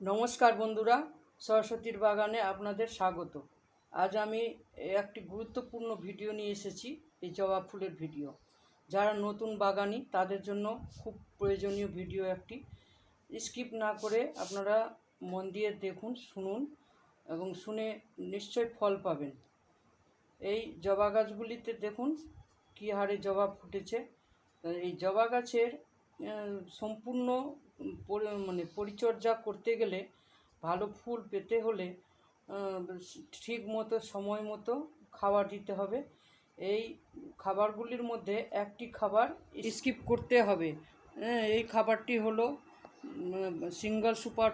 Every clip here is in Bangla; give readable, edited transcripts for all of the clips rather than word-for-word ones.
নমস্কার বন্ধুরা, সরস্বতীর বাগানে আপনাদের স্বাগত। আজ আমি একটি গুরুত্বপূর্ণ ভিডিও নিয়ে এসেছি, এই জবা ফুলের ভিডিও। যারা নতুন বাগানি তাদের জন্য খুব প্রয়োজনীয় ভিডিও একটি। স্কিপ না করে আপনারা মন দিয়ে দেখুন, শুনুন এবং শুনে নিশ্চয় ফল পাবেন। এই জবা গাছগুলিতে দেখুন কী হারে জবা ফুটেছে। এই জবা গাছের সম্পূর্ণ পরিচর্যা করতে গেলে, ভালো ফুল পেতে হলে ঠিক মতো সময় মতো খাবার দিতে হবে। এই খাবারগুলির মধ্যে একটি খাবার স্কিপ করতে হবে। এই খাবারটি হলো সিঙ্গল সুপার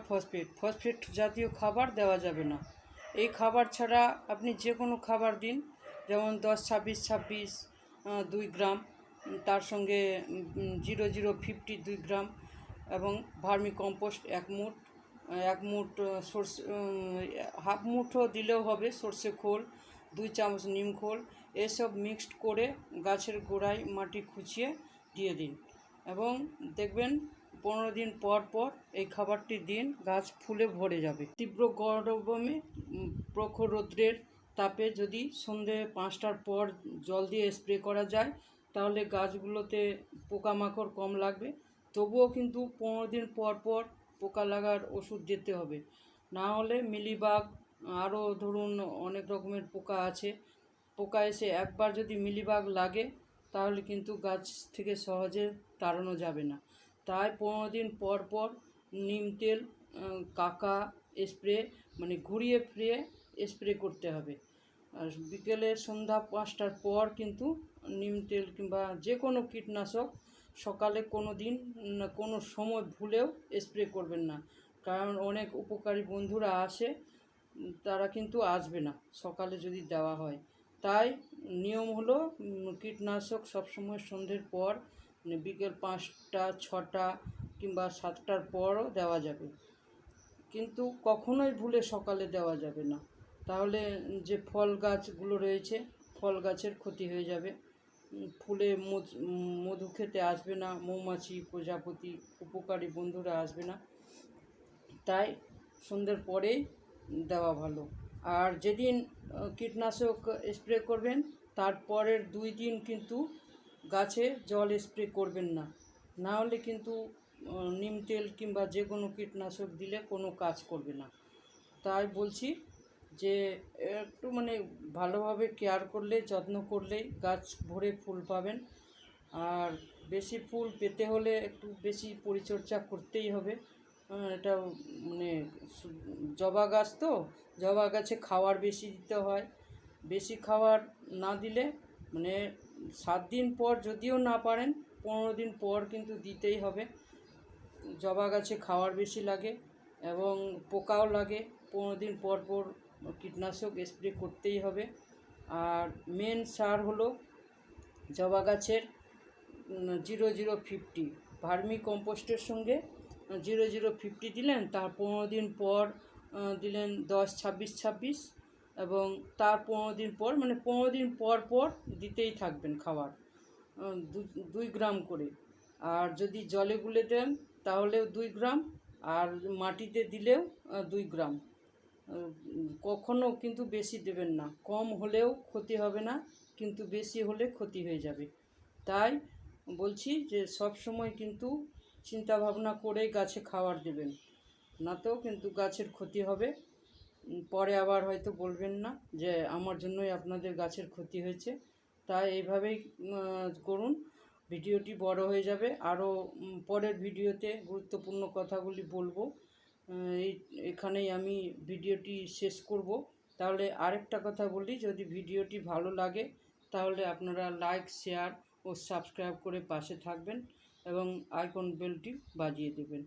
ফসফেট জাতীয় খাবার দেওয়া যাবে না। এই খাবার ছাড়া আপনি যে কোনো খাবার দিন, যেমন 10-26-26 2 গ্রাম, তার সঙ্গে 00-50 2 গ্রাম এবং ভার্মি কম্পোস্ট 1 মুঠ সর্ষে, হাফ মুঠও দিলেও হবে সর্ষে খোল, 2 চামচ নিম খোল, এসব মিক্সড করে গাছের গোড়ায় মাটি খুঁচিয়ে দিয়ে দিন এবং দেখবেন 15 দিন পর পর এই খাবারটি দিন, গাছ ফুলে ভরে যাবে। তীব্র গরমে প্রখর রৌদ্রের তাপে যদি সন্ধে 5টার পর জল দিয়ে স্প্রে করা যায় তাহলে গাছগুলোতে পোকামাকড় কম লাগবে। তবুও কিন্তু 15 দিন পর পর পোকা লাগার ওষুধ দিতে হবে, না হলে মিলিবাগ, আরও ধরুন অনেক রকমের পোকা আছে। পোকা এসে একবার যদি মিলিবাগ লাগে তাহলে কিন্তু গাছ থেকে সহজে তাড়ানো যাবে না। তাই 15 দিন পর পর নিম তেল, কাকা স্প্রে, ঘুরিয়ে ফিরিয়ে স্প্রে করতে হবে। আর বিকেলে সন্ধ্যা 5টার পর কিন্তু নিম তেল কিংবা যে কোনো কীটনাশক সকালে কোনো দিন কোনো সময় ভুলেও স্প্রে করবেন না, কারণ অনেক উপকারী বন্ধুরা আসে, তারা কিন্তু আসবে না সকালে যদি দেওয়া হয়। তাই নিয়ম হলো কীটনাশক সবসময় সন্ধ্যের পর, বিকেল 5টা 6টা কিংবা 7টার পরও দেওয়া যাবে, কিন্তু কখনোই ভুলে সকালে দেওয়া যাবে না। তাহলে যে ফল গাছগুলো রয়েছে, ফল গাছের ক্ষতি হয়ে যাবে, ফুলে মধু খেতে আসবে না, মৌমাছি, প্রজাপতি, উপকারী বন্ধুরা আসবে না। তাই সন্ধ্যের পরেই দেওয়া ভালো। আর যেদিন কীটনাশক স্প্রে করবেন তারপরের 2 দিন কিন্তু গাছে জল স্প্রে করবেন না, না হলে কিন্তু নিম তেল কিংবা যে কোনো কীটনাশক দিলে কোনো কাজ করবে না। তাই বলছি যে একটু ভালোভাবে কেয়ার করলে, যত্ন করলেই গাছ ভরে ফুল পাবেন। আর বেশি ফুল পেতে হলে একটু বেশি পরিচর্যা করতেই হবে। এটা জবা গাছ তো, জবা গাছে খাবার বেশি দিতে হয়। বেশি খাবার না দিলে 7 দিন পর যদিও না পারেন, 15 দিন পর কিন্তু দিতেই হবে। জবা গাছে খাবার বেশি লাগে এবং পোকাও লাগে, 15 দিন পর পর কীটনাশক স্প্রে করতেই হবে। আর মেন সার হলো জবা গাছের 00-50 ভার্মি কম্পোস্টের সঙ্গে 00-50 দিলেন, তার 15 দিন পর দিলেন 10-26-26 এবং তার 15 দিন পর 15 দিন পর পর দিতেই থাকবেন খাবার, 2 গ্রাম করে। আর যদি জলে গুলে দেন তাহলেও 2 গ্রাম, আর মাটিতে দিলেও 2 গ্রাম। কখনো কিন্তু বেশি দেবেন না, কম হলেও ক্ষতি হবে না, কিন্তু বেশি হলে ক্ষতি হয়ে যাবে। তাই বলছি যে সব সময় কিন্তু চিন্তা ভাবনা করে গাছে খাবার দেবেন, না তো কিন্তু গাছের ক্ষতি হবে। পরে আবার হয়তো বলবেন না যে আমার জন্যই আপনাদের গাছের ক্ষতি হয়েছে। তাই এইভাবেই করুন, ভিডিওটি বড় হয়ে যাবে। আরও পরের ভিডিওতে গুরুত্বপূর্ণ কথাগুলি বলবো। এখানেই আমি ভিডিওটি শেষ করব। তাহলে আরেকটা কথা বলি, যদি ভিডিওটি ভালো লাগে তাহলে আপনারা লাইক, শেয়ার ও সাবস্ক্রাইব করে পাশে থাকবেন এবং আইকন বেলটি বাজিয়ে দেবেন।